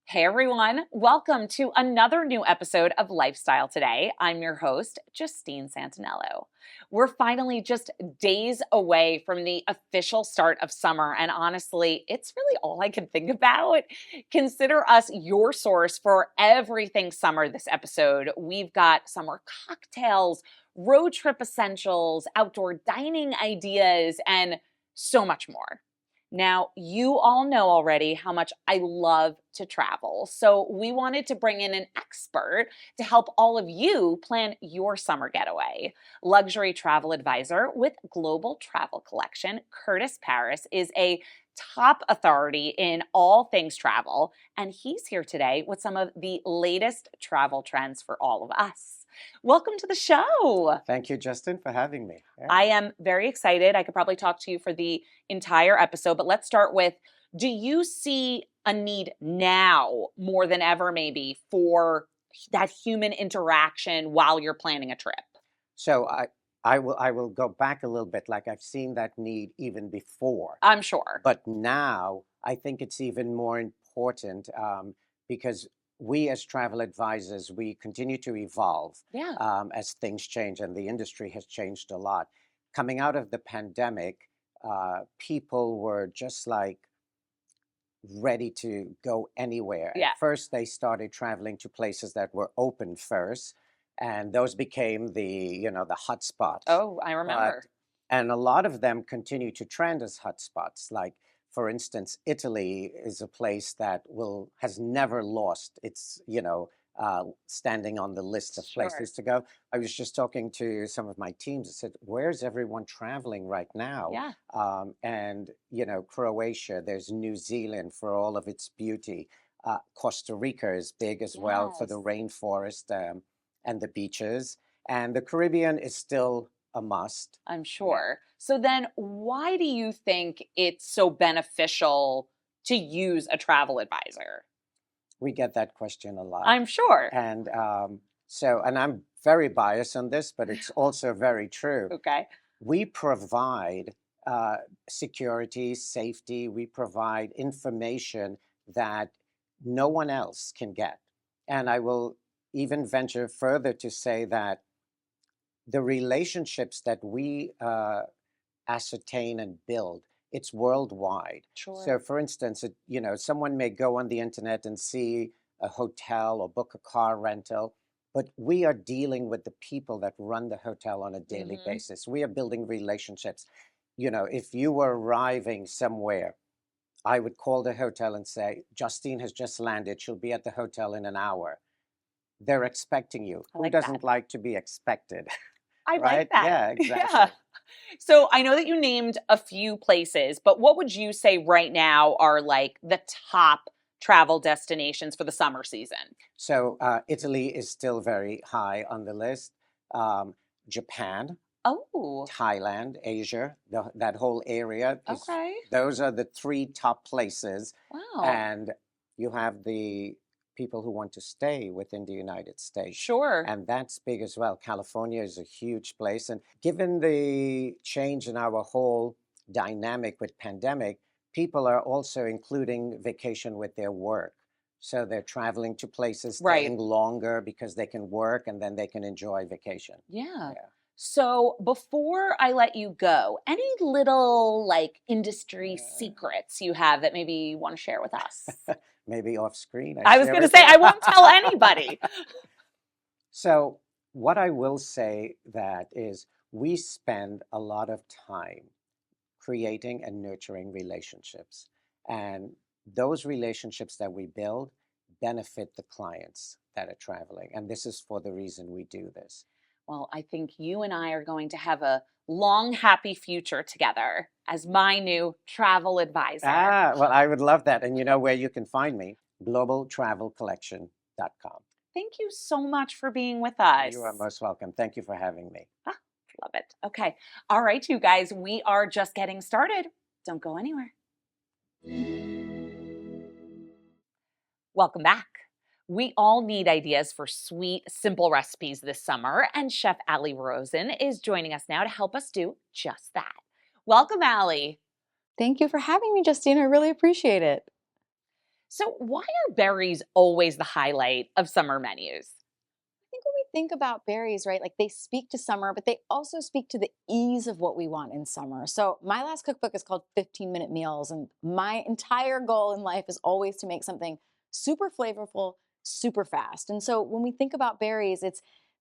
Hey everyone, welcome to another new episode of Lifestyle Today. I'm your host, Justine Santinello. We're finally just days away from the official start of summer, and honestly, it's really all I can think about. Consider us your source for everything summer this episode. We've got summer cocktails, road trip essentials, outdoor dining ideas, and so much more. Now, you all know already how much I love to travel. So, we wanted to bring in an expert to help all of you plan your summer getaway. Luxury travel advisor with Global Travel Collection, Curtis Paris, is a top authority in all things travel. And he's here today with some of the latest travel trends for all of us. Welcome to the show. Thank you, Justin, for having me. Yeah. I am very excited. I could probably talk to you for the entire episode, but let's start with, do you see a need now more than ever maybe for that human interaction while you're planning a trip? So I will go back a little bit. Like I've seen that need even before, I'm sure. but now I think it's even more important because we as travel advisors, we continue to evolve Yeah. as things change, and the industry has changed a lot. Coming out of the pandemic, people were just like ready to go anywhere. Yeah. At first, they started traveling to places that were open first, and those became the hot spots. Oh, I But remember. and a lot of them continue to trend as hot spots. Like, for instance, Italy is a place that will has never lost its standing on the list of Sure. places to go. I was just talking to some of my teams. I said, "Where's everyone traveling right now?" Yeah. And Croatia, there's New Zealand for all of its beauty. Costa Rica is big as well for the Yes. rainforest and the beaches. And the Caribbean is still a must. I'm Yeah. sure. So then why do you think it's so beneficial to use a travel advisor? We get that question a lot. I'm sure. And I'm very biased on this, but it's also very true. Okay. We provide uh, security, safety, we provide information that no one else can get. And I will even venture further to say that the relationships that we ascertain and build, it's worldwide. So, Sure. for instance, someone may go on the internet and see a hotel or book a car rental, but we are dealing with the people that run the hotel on a daily Mhm. basis. We are building relationships. If you were arriving somewhere, I would call the hotel and say, Justine has just landed. She'll be at the hotel in an hour. They're expecting you. I Who like that. doesn't like to be expected? I like Right? that. Yeah, Yeah. exactly. So I know that you named a few places, but what would you say right now are like the top travel destinations for the summer season? So Italy is still very high on the list. Um, Japan, Oh, Thailand, Asia, that whole area is. okay. Those are the three top places, Wow. and you have the people who want to stay within the United States, Sure. and that's big as well. California is a huge place, and given the change in our whole dynamic with pandemic, people are also including vacation with their work. So they're traveling to places, Right. staying longer because they can work and then they can enjoy vacation. Yeah. Yeah. So before I let you go, any little like industry Uh, secrets you have that maybe you want to share with us? Maybe off screen, I I was share going to with say, you. I won't tell anybody. So, what I will say that is we spend a lot of time creating and nurturing relationships. And those relationships that we build benefit the clients that are traveling. And this is for the reason we do this. Well, I think you and I are going to have a long, happy future together as my new travel advisor. Well, I would love that. And you know where you can find me? globaltravelcollection.com. Thank you so much for being with You are us. most welcome. Thank you for having me. Ah, love it. Okay. All right, you guys, we are just getting started. Don't go anywhere. Welcome back. We all need ideas for sweet, simple recipes this summer, and Chef Allie Rosen is joining us now to help us do just that. Welcome, Allie. Thank you for having me, Justine. I really appreciate it. So, why are berries always the highlight of summer menus? Think when we think about berries, right, like they speak to summer, but they also speak to the ease of what we want in summer. So, my last cookbook is called 15-Minute Meals. And my entire goal in life is always to make something super flavorful, super fast. And so, when we think about berries,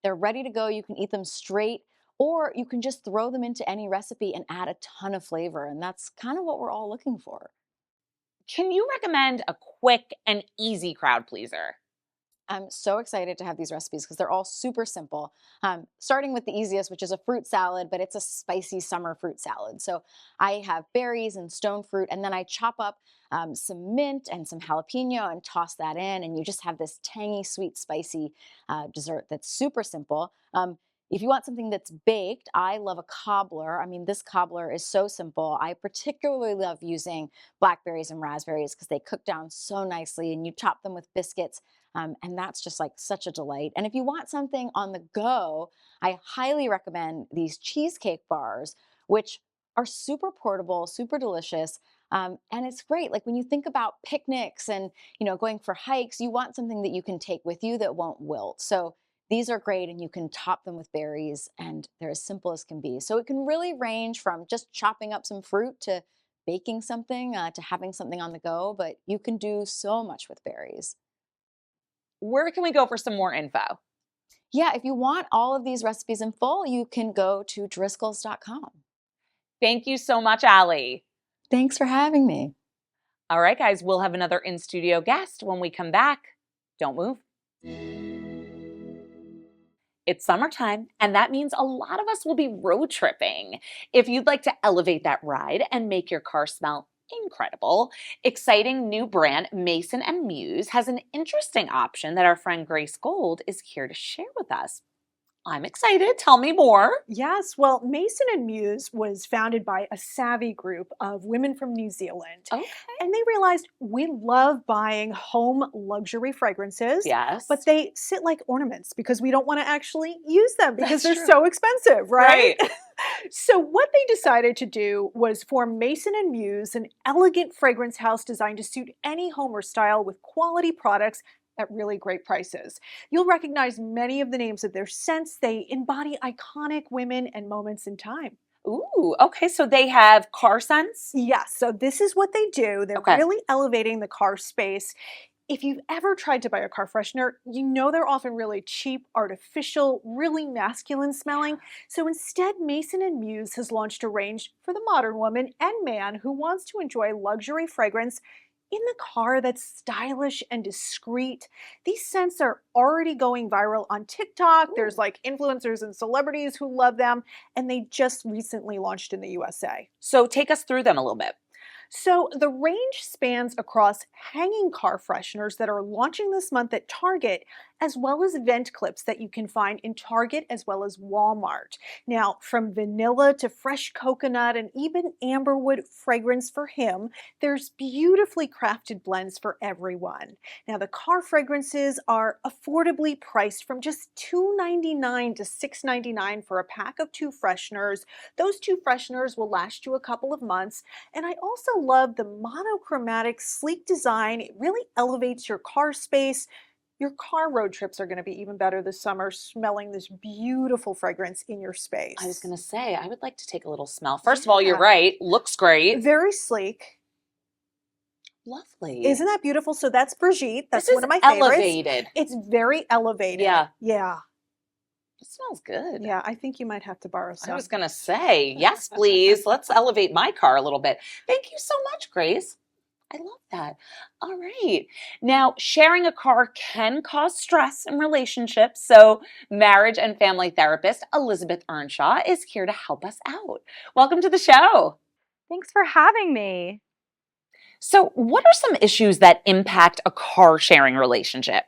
they're ready to go. You can eat them straight, or you can just throw them into any recipe and add a ton of flavor. And that's kind of what we're all looking for. Can you recommend a quick and easy crowd pleaser? I'm so excited to have these recipes because they're all super simple. Starting with the easiest, which is a fruit salad, but it's a spicy summer fruit salad. So I have berries and stone fruit, and then I chop up some mint and some jalapeno and toss that in, and you just have this tangy, sweet, spicy dessert that's super simple. If you want something that's baked, I love a cobbler. I mean, this cobbler is so simple. I particularly love using blackberries and raspberries because they cook down so nicely, and you top them with biscuits. And that's just like such a delight. And if you want something on the go, I highly recommend these cheesecake bars, which are super portable, super delicious. And it's great. Like when you think about picnics and going for hikes, you want something that you can take with you that won't wilt. So these are great, and you can top them with berries, and they're as simple as can be. So it can really range from just chopping up some fruit to baking something to having something on the go, but you can do so much with berries. Where can we go for some more info? Yeah, if you want all of these recipes in full, you can go to driscolls.com. Thank you so much, Allie. Thanks for having me. All right, guys, we'll have another in studio guest when we come back. Don't move. It's summertime, and that means a lot of us will be road tripping. If you'd like to elevate that ride and make your car smell incredible, exciting new brand Mason and Muse has an interesting option that our friend Grace Gold is here to share with us. I'm excited. Tell me more. Yes, well, Mason and Muse was founded by a savvy group of women from New Zealand. Okay. And they realized we love buying home luxury fragrances, Yes. but they sit like ornaments because we don't want to actually use them because That's they're true. so expensive, right? Right. So what they decided to do was form Mason and Muse, an elegant fragrance house designed to suit any home or style with quality products at really great prices. You'll recognize many of the names of their scents. They embody iconic women and moments in time. Ooh, okay. So they have car scents? Yes, so this is what they do. They're Okay. really elevating the car space. If you've ever tried to buy a car freshener, you know they're often really cheap, artificial, really masculine smelling. So instead, Mason and Muse has launched a range for the modern woman and man who wants to enjoy luxury fragrance in the car that's stylish and discreet. These scents are already going viral on TikTok. Ooh. There's like influencers and celebrities who love them, and they just recently launched in the USA. So take us through them a little bit. So the range spans across hanging car fresheners that are launching this month at Target, as well as vent clips that you can find in Target as well as Walmart. Now, from vanilla to fresh coconut and even amberwood fragrance for him, there's beautifully crafted blends for everyone. Now, the car fragrances are affordably priced from just $2.99 to $6.99 for a pack of 2 fresheners. Those 2 fresheners will last you a couple of months. And I also love the monochromatic, sleek design. It really elevates your car space. Your car road trips are going to be even better this summer, smelling this beautiful fragrance in your space. I was going to say, I would like to take a little smell. First of all, you're Yeah. right. Looks great. Very sleek. Lovely. Isn't that beautiful? So that's Brigitte. That's This is one of my favorites. elevated. It's very elevated. Yeah. Yeah. It smells good. Yeah. I think you might have to borrow some. I was going to say, yes, please. Let's elevate my car a little bit. Thank you so much, Grace. I love that. All right. Now, sharing a car can cause stress in relationships. So, marriage and family therapist Elizabeth Earnshaw is here to help us out. Welcome to the show. Thanks for having me. So, what are some issues that impact a car sharing relationship?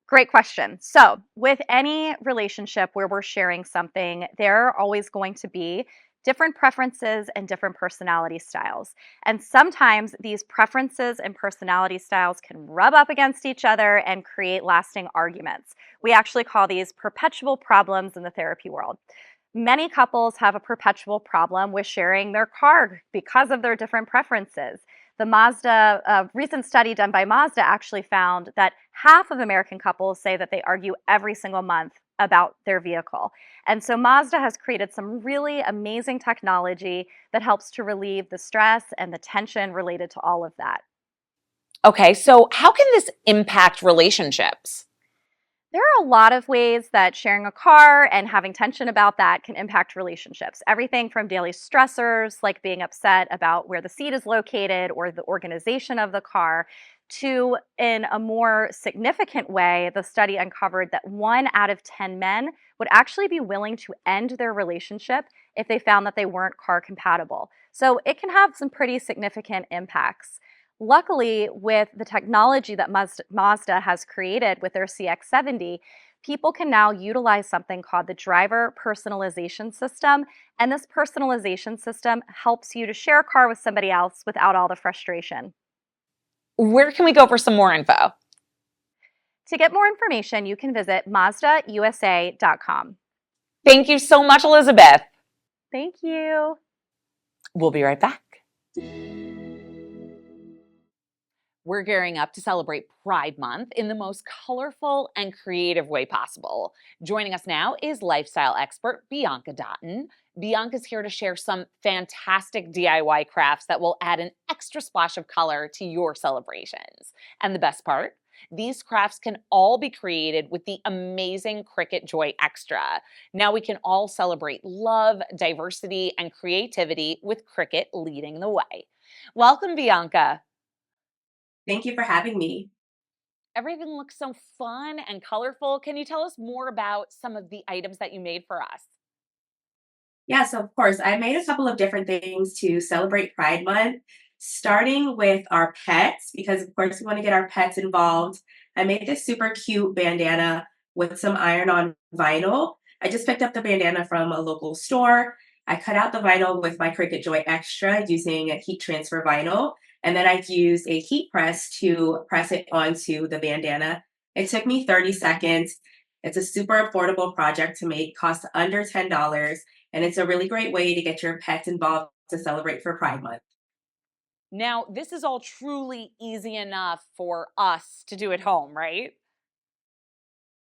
Great question. So, with any relationship where we're sharing something, there are always going to be different preferences and different personality styles. And sometimes these preferences and personality styles can rub up against each other and create lasting arguments. We actually call these perpetual problems in the therapy world. Many couples have a perpetual problem with sharing their car because of their different preferences. A recent study done by Mazda actually found that half of American couples say that they argue every single month about their vehicle. And so Mazda has created some really amazing technology that helps to relieve the stress and the tension related to all of that. Okay, so how can this impact relationships? There are a lot of ways that sharing a car and having tension about that can impact relationships. Everything from daily stressors, like being upset about where the seat is located or the organization of the car, to in a more significant way, the study uncovered that 1 out of 10 men would actually be willing to end their relationship if they found that they weren't car compatible. So it can have some pretty significant impacts. Luckily, with the technology that Mazda has created with their CX-70, people can now utilize something called the driver personalization system. And this personalization system helps you to share a car with somebody else without all the frustration. Where can we go for some more info? To get more information, you can visit MazdaUSA.com. Thank you so much, Elizabeth. Thank you. We'll be right back. We're gearing up to celebrate Pride Month in the most colorful and creative way possible. Joining us now is lifestyle expert Bianca Dotton. Bianca's here to share some fantastic DIY crafts that will add an extra splash of color to your celebrations. And the best part? These crafts can all be created with the amazing Cricut Joy Extra. Now we can all celebrate love, diversity, and creativity with Cricut leading the way. Welcome, Bianca. Thank you for having me. Everything looks so fun and colorful. Can you tell us more about some of the items that you made for us? Yeah, so of course, I made a couple of different things to celebrate Pride Month, starting with our pets, because of course we want to get our pets involved. I made this super cute bandana with some iron-on vinyl. I just picked up the bandana from a local store. I cut out the vinyl with my Cricut Joy Extra using a heat transfer vinyl, and then I used a heat press to press it onto the bandana. It took me 30 seconds. It's a super affordable project to make, costs under $10. And it's a really great way to get your pets involved to celebrate for Pride Month. Now, this is all truly easy enough for us to do at home, right?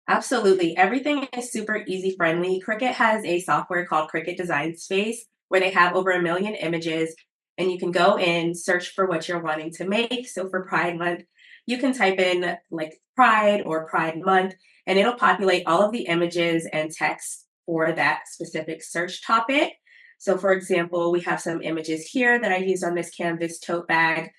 Absolutely. Everything is super easy friendly. Cricut has a software called Cricut Design Space where they have over 1 million images and you can go in, search for what you're wanting to make. So for Pride Month, you can type in like Pride or Pride Month and it'll populate all of the images and text for that specific search topic. So for example, we have some images here that I used on this canvas tote bag.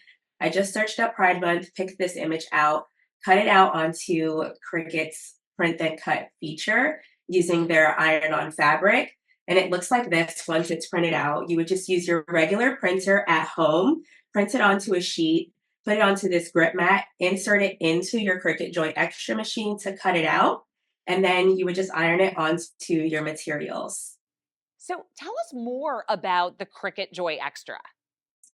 I just searched up Pride Month, picked this image out, cut it out onto Cricut's print then cut feature using their iron-on fabric. And it looks like this once it's printed out. You would just use your regular printer at home, print it onto a sheet, put it onto this grip mat, insert it into your Cricut Joy Extra machine to cut it out, and then you would just iron it onto your materials. So tell us more about the Cricut Joy Extra.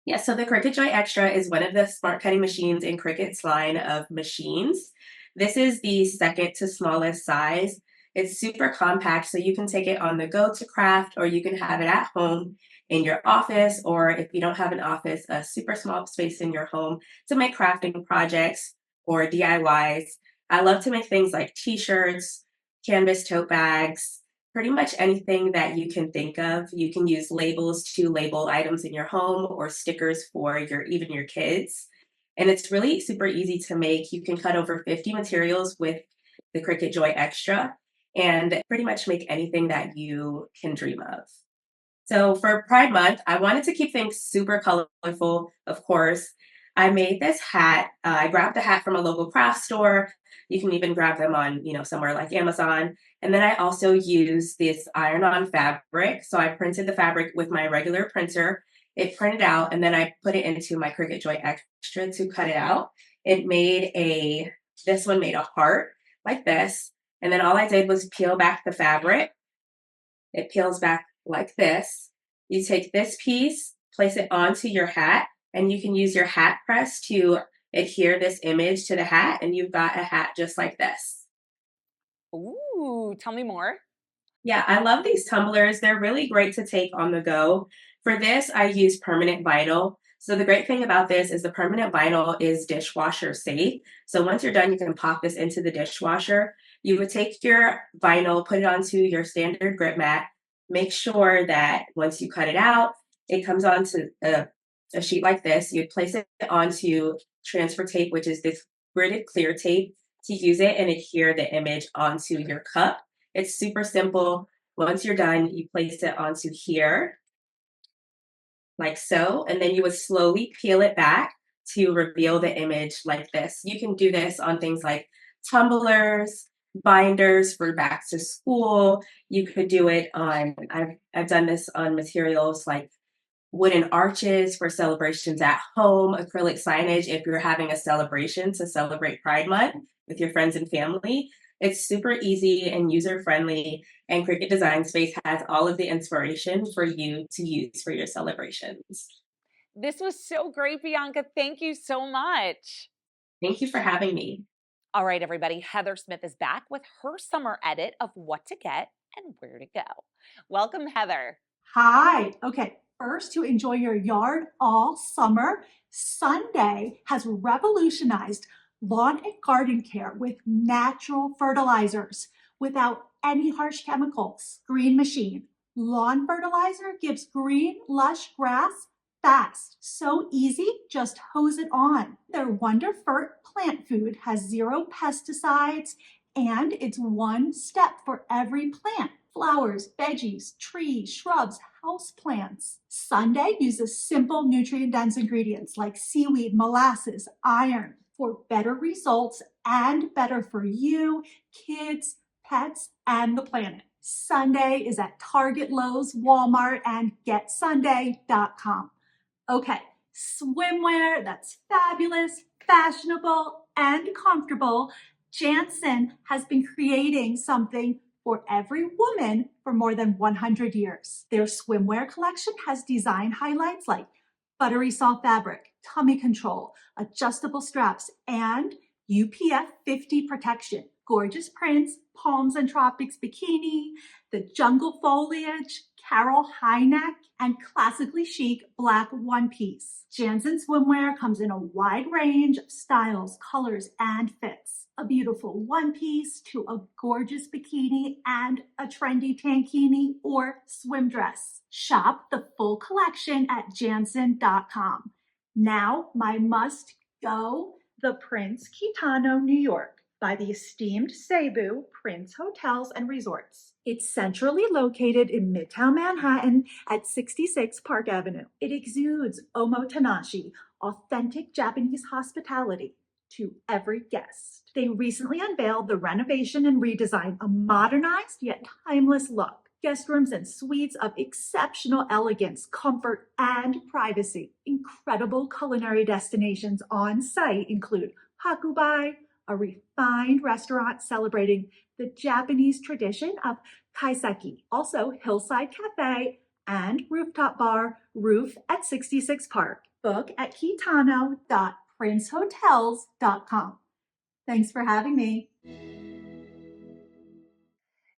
Yeah, so the Cricut Joy Extra is one of the smart cutting machines in Cricut's line of machines. This is the second to smallest size. It's super compact, so you can take it on the go to craft, or you can have it at home in your office, or if you don't have an office, a super small space in your home to make crafting projects or DIYs. I love to make things like t-shirts, canvas tote bags, pretty much anything that you can think of. You can use labels to label items in your home or stickers for even your kids. And it's really super easy to make. You can cut over 50 materials with the Cricut Joy Extra and pretty much make anything that you can dream of. So for Pride Month, I wanted to keep things super colorful, of course. I made this hat. I grabbed the hat from a local craft store. You can even grab them on, somewhere like Amazon. And then I also used this iron-on fabric. So I printed the fabric with my regular printer. It printed out, and then I put it into my Cricut Joy Extra to cut it out. This one made a heart like this. And then all I did was peel back the fabric. It peels back like this. You take this piece, place it onto your hat, and you can use your hat press to adhere this image to the hat, and you've got a hat just like this. Ooh, tell me more. Yeah, I love these tumblers. They're really great to take on the go. For this, I use permanent vinyl. So the great thing about this is the permanent vinyl is dishwasher safe. So once you're done, you can pop this into the dishwasher. You would take your vinyl, put it onto your standard grip mat. Make sure that once you cut it out, it comes onto a sheet like this. You'd place it onto transfer tape, which is this gridded clear tape, to use it and adhere the image onto your cup. It's super simple. Once you're done, you place it onto here, like so, and then you would slowly peel it back to reveal the image like this. You can do this on things like tumblers, binders for back to school. You could do it on, I've done this on materials like wooden arches for celebrations at home, acrylic signage if you're having a celebration to celebrate Pride Month with your friends and family. It's super easy and user friendly, and Cricut Design Space has all of the inspiration for you to use for your celebrations. This was so great, Bianca. Thank you so much. Thank you for having me. All right, everybody. Heather Smith is back with her summer edit of what to get and where to go. Welcome, Heather. Hi. Okay. First, to enjoy your yard all summer, Sunday has revolutionized lawn and garden care with natural fertilizers without any harsh chemicals. Green Machine. Lawn fertilizer gives green, lush grass fast. So easy, just hose it on. Their Wonder Fert plant food has 0 pesticides and it's one step for every plant. Flowers, veggies, trees, shrubs, house plants. Sunday uses simple nutrient-dense ingredients like seaweed, molasses, iron for better results and better for you, kids, pets, and the planet. Sunday is at Target, Lowe's, Walmart, and getsunday.com. Okay, swimwear that's fabulous, fashionable, and comfortable. Jansen has been creating something for every woman for more than 100 years. Their swimwear collection has design highlights like buttery soft fabric, tummy control, adjustable straps, and UPF 50 protection. Gorgeous prints, palms and tropics bikini, the jungle foliage, Carol high neck, and classically chic black one piece. Jansen swimwear comes in a wide range of styles, colors, and fits. A beautiful one piece to a gorgeous bikini and a trendy tankini or swim dress. Shop the full collection at jansen.com. Now, my must go, the Prince Kitano, New York, by the esteemed Cebu Prince Hotels and Resorts. It's centrally located in Midtown Manhattan at 66 Park Avenue. It exudes omotenashi, authentic Japanese hospitality, to every guest. They recently unveiled the renovation and redesign, a modernized yet timeless look. Guest rooms and suites of exceptional elegance, comfort, and privacy. Incredible culinary destinations on site include Hakubai, a refined restaurant celebrating the Japanese tradition of kaiseki. Also, Hillside Cafe and Rooftop Bar, Roof at 66 Park. Book at kitano.princehotels.com. Thanks for having me.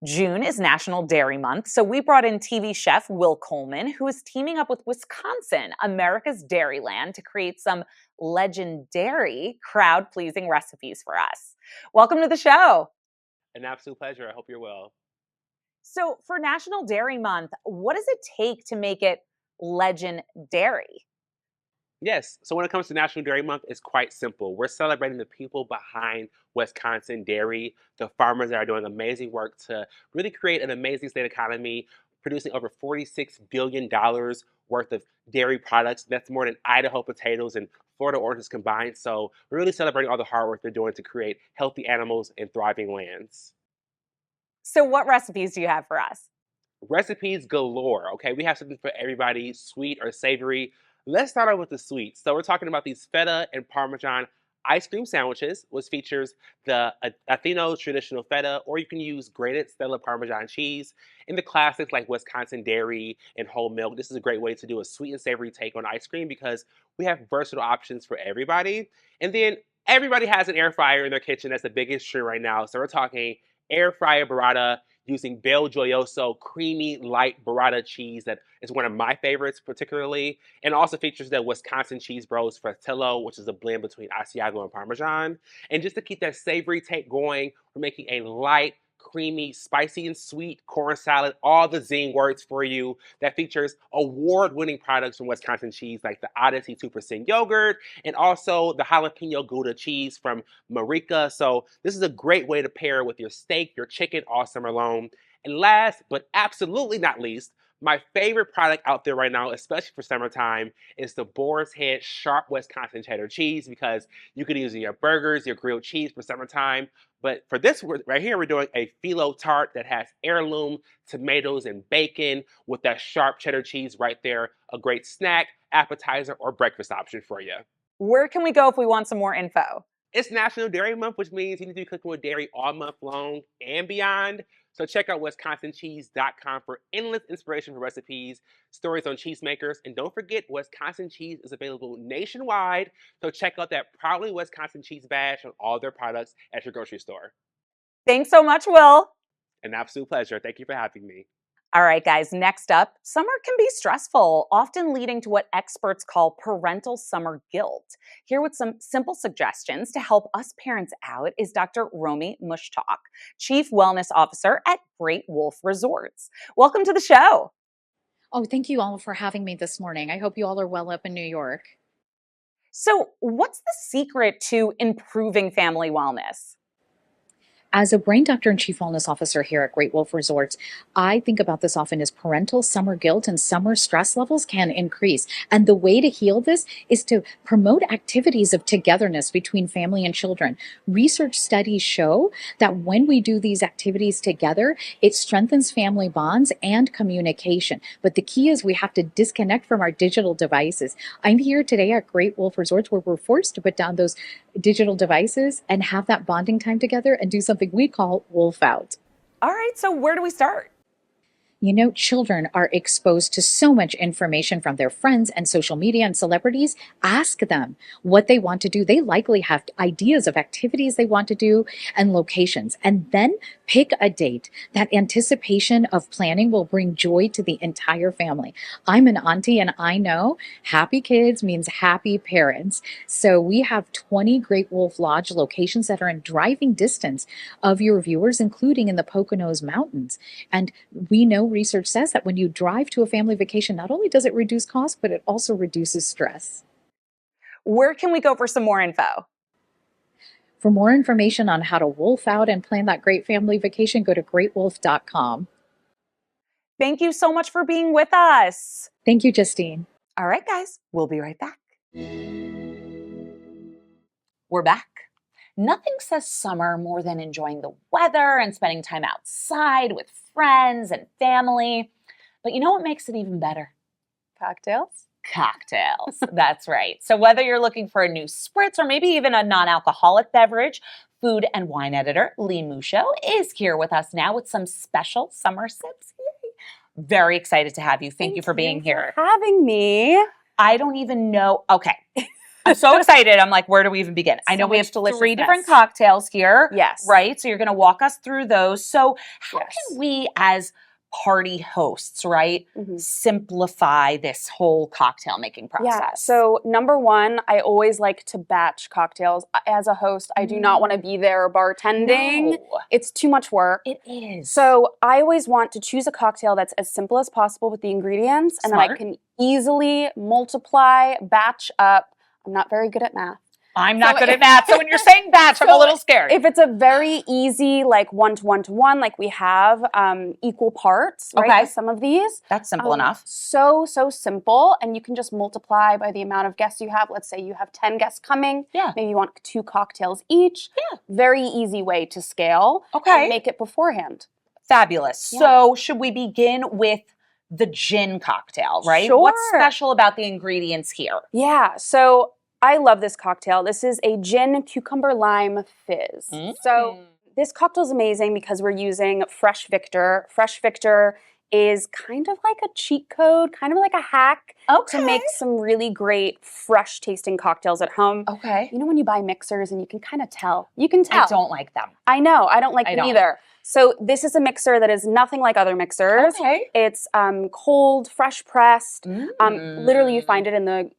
June is National Dairy Month, so we brought in TV chef Will Coleman, who is teaming up with Wisconsin, America's Dairyland, to create some legendary, crowd-pleasing recipes for us. Welcome to the show. An absolute pleasure. I hope you're well. So for National Dairy Month, what does it take to make it legendary? Yes, so when it comes to National Dairy Month, it's quite simple. We're celebrating the people behind Wisconsin dairy, the farmers that are doing amazing work to really create an amazing state economy, producing over $46 billion worth of dairy products. That's more than Idaho potatoes and Florida oranges combined. So we're really celebrating all the hard work they're doing to create healthy animals and thriving lands. So what recipes do you have for us? Recipes galore. Okay, we have something for everybody, sweet or savory. Let's start out with the sweets. So we're talking about these feta and parmesan ice cream sandwiches, which features the Atheno's traditional feta, or you can use grated Stella Parmesan cheese. In the classics like Wisconsin dairy and whole milk, this is a great way to do a sweet and savory take on ice cream because we have versatile options for everybody. And then everybody has an air fryer in their kitchen. That's the biggest trend right now. So we're talking air fryer burrata. using Bel Gioioso creamy light burrata cheese that is one of my favorites particularly. And also features the Wisconsin cheese bros Fratello, which is a blend between Asiago and Parmesan. And just to keep that savory take going, we're making a light, creamy, spicy, and sweet corn salad. All the zing words for you that features award-winning products from Wisconsin cheese like the Odyssey 2% yogurt and also the jalapeno Gouda cheese from Marika. So this is a great way to pair with your steak, your chicken all summer long. And last but absolutely not least, my favorite product out there right now, especially for summertime, is the Boar's Head Sharp Wisconsin Cheddar Cheese because you can use it in your burgers, your grilled cheese for summertime. But for this right here, we're doing a phyllo tart that has heirloom tomatoes and bacon with that sharp cheddar cheese right there. A great snack, appetizer, or breakfast option for you. Where can we go if we want some more info? It's National Dairy Month, which means you need to be cooking with dairy all month long and beyond. So check out WisconsinCheese.com for endless inspiration for recipes, stories on cheesemakers, and don't forget Wisconsin cheese is available nationwide. So check out that proudly Wisconsin cheese badge on all their products at your grocery store. Thanks so much, Will. An absolute pleasure. Thank you for having me. All right, guys, next up, summer can be stressful, often leading to what experts call parental summer guilt. Here with some simple suggestions to help us parents out is Dr. Romy Mushtaq, Chief Wellness Officer at Great Wolf Resorts. Welcome to the show. Oh, thank you all for having me this morning. I hope you all are well up in New York. So, what's the secret to improving family wellness? As a brain doctor and chief wellness officer here at Great Wolf Resorts, I think about this often as parental summer guilt and summer stress levels can increase. And the way to heal this is to promote activities of togetherness between family and children. Research studies show that when we do these activities together, it strengthens family bonds and communication. But the key is we have to disconnect from our digital devices. I'm here today at Great Wolf Resorts where we're forced to put down those digital devices and have that bonding time together and do something we call wolf out. All right, so where do we start? You know, children are exposed to so much information from their friends and social media and celebrities. Ask them what they want to do. They likely have ideas of activities they want to do and locations. And then pick a date. That anticipation of planning will bring joy to the entire family. I'm an auntie and I know happy kids means happy parents. So we have 20 Great Wolf Lodge locations that are in driving distance of your viewers, including in the Poconos Mountains. And we know research says that when you drive to a family vacation, not only does it reduce cost, but it also reduces stress. Where can we go for some more info? For more information on how to wolf out and plan that great family vacation, go to greatwolf.com. Thank you so much for being with us. Thank you, Justine. All right, guys, we'll be right back. We're back. Nothing says summer more than enjoying the weather and spending time outside with friends and family. But you know what makes it even better? Cocktails? Cocktails. That's right. So whether you're looking for a new spritz or maybe even a non-alcoholic beverage, food and wine editor Lee Musho is here with us now with some special summer sips. Yay. Very excited to have you. Thank you for being here. For having me. I don't even know. Okay. I'm so excited. I'm like, where do we even begin? I know we have 3 different cocktails here. Yes. Right? So you're going to walk us through those. So how Yes. can we as party hosts, right, simplify this whole cocktail making process? Yeah. So number one, I always like to batch cocktails. As a host, I do not want to be there bartending. No. It's too much work. It is. So I always want to choose a cocktail that's as simple as possible with the ingredients and that I Smart. can easily multiply, batch up. I'm not very good at math. I'm not good at math. So when you're saying batch, I'm a little scared. If it's a very easy, like 1-to-1-to-1, like we have equal parts, right? Okay. With some of these. That's simple enough. So simple. And you can just multiply by the amount of guests you have. Let's say you have 10 guests coming. Yeah. Maybe you want 2 cocktails each. Yeah. Very easy way to scale. Okay. And make it beforehand. Fabulous. Yeah. So should we begin with the gin cocktail, right? Sure. What's special about the ingredients here? Yeah. So I love this cocktail. This is a gin cucumber lime fizz. So this cocktail is amazing because we're using Fresh Victor. Fresh Victor is kind of like a cheat code, kind of like a hack to make some really great fresh tasting cocktails at home. Okay. You know when you buy mixers and you can kind of tell? You can tell. I don't like them. I know. I don't like them don't. either. So this is a mixer that is nothing like other mixers. Okay. It's cold, fresh pressed. Literally, you find it in the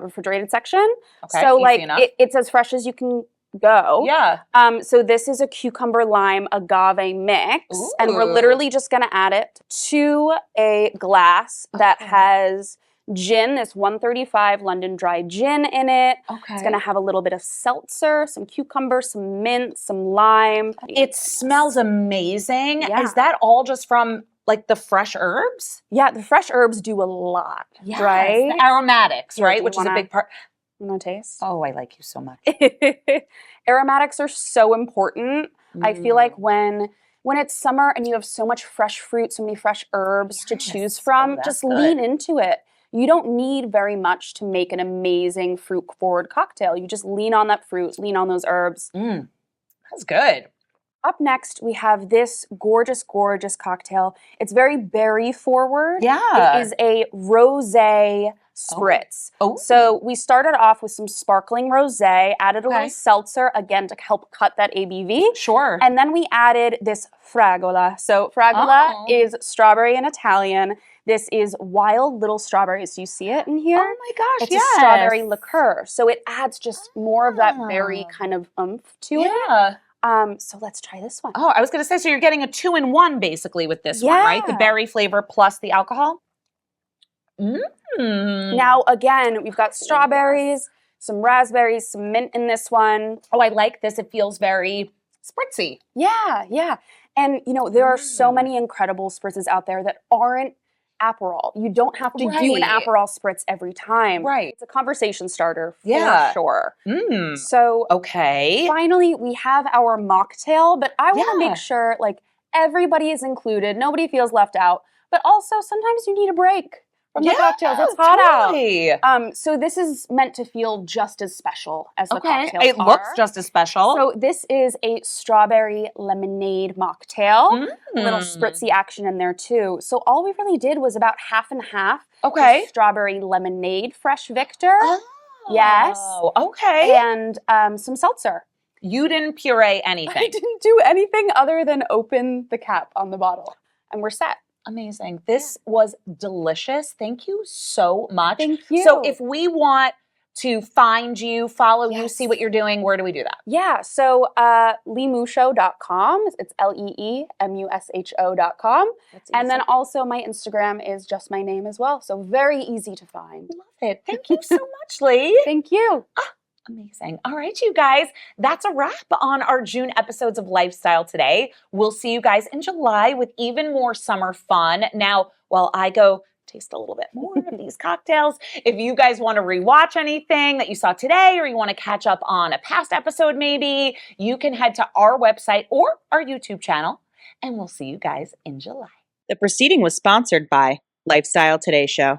refrigerated section. Okay, so easy like enough. it's as fresh as you can go. Yeah. So this is a cucumber lime agave mix, and we're Ooh. literally just going to add it to a glass that has gin, this 135 London dry gin in it. Okay. It's going to have a little bit of seltzer, some cucumber, some mint, some lime. It smells amazing. Yeah. Is that all just from like the fresh herbs? Yeah, the fresh herbs do a lot, Yes, right? the aromatics, Yeah, do right? you Which is a wanna- big part. You want to taste? Oh, I like you so much. Aromatics are so important. I feel like when it's summer and you have so much fresh fruit, so many fresh herbs to choose from, that's just good. lean into it. You don't need very much to make an amazing fruit-forward cocktail. You just lean on that fruit, lean on those herbs. That's good. Up next, we have this gorgeous, gorgeous cocktail. It's very berry forward. Yeah. It is a rosé spritz. Oh. So we started off with some sparkling rosé, added a Okay. little seltzer, again, to help cut that ABV. Sure. And then we added this fragola. So fragola Oh. is strawberry in Italian. This is wild little strawberries. Do you see it in here? Oh my gosh, It's yes. a strawberry liqueur. So it adds just more of that berry kind of oomph to it. Yeah. So let's try this one. Oh, I was going to say, so you're getting a 2-in-1 basically with this one, right? The Yeah. berry flavor plus the alcohol. Now, again, we've got strawberries, some raspberries, some mint in this one. Oh, I like this. It feels very spritzy. Yeah, yeah. And, you know, there are so many incredible spritzes out there that aren't Aperol. You don't have to do an Right. Aperol spritz every time. Right. It's a conversation starter for Yeah. sure. Mm. So Okay. finally, we have our mocktail, but I want to Yeah. make sure like everybody is included. Nobody feels left out. But also, sometimes you need a break from the cocktails. It's hot totally. out. So this is meant to feel just as special as the Okay. cocktails It looks are. just as special. So this is a strawberry lemonade mocktail. A little spritzy action in there too. So all we really did was about half and half. Okay. with strawberry lemonade, Fresh Victor. Oh. Yes. Okay. And some seltzer. You didn't puree I anything. didn't do anything other than open the cap on the bottle. And we're set. Amazing. This was delicious. Thank you so much. Thank you. So if we want to find you, follow you, Yes. see what you're doing, where do we do that? Yeah, so leemusho.com. It's LeeMusho.com. And then also my Instagram is just my name as well. So very easy to find. Love it. Thank you so much, Lee. Thank you. Amazing. All right, you guys, that's a wrap on our June episodes of Lifestyle Today. We'll see you guys in July with even more summer fun. Now, while I go taste a little bit more of these cocktails, if you guys want to rewatch anything that you saw today or you want to catch up on a past episode maybe, you can head to our website or our YouTube channel, and we'll see you guys in July. The proceeding was sponsored by Lifestyle Today Show.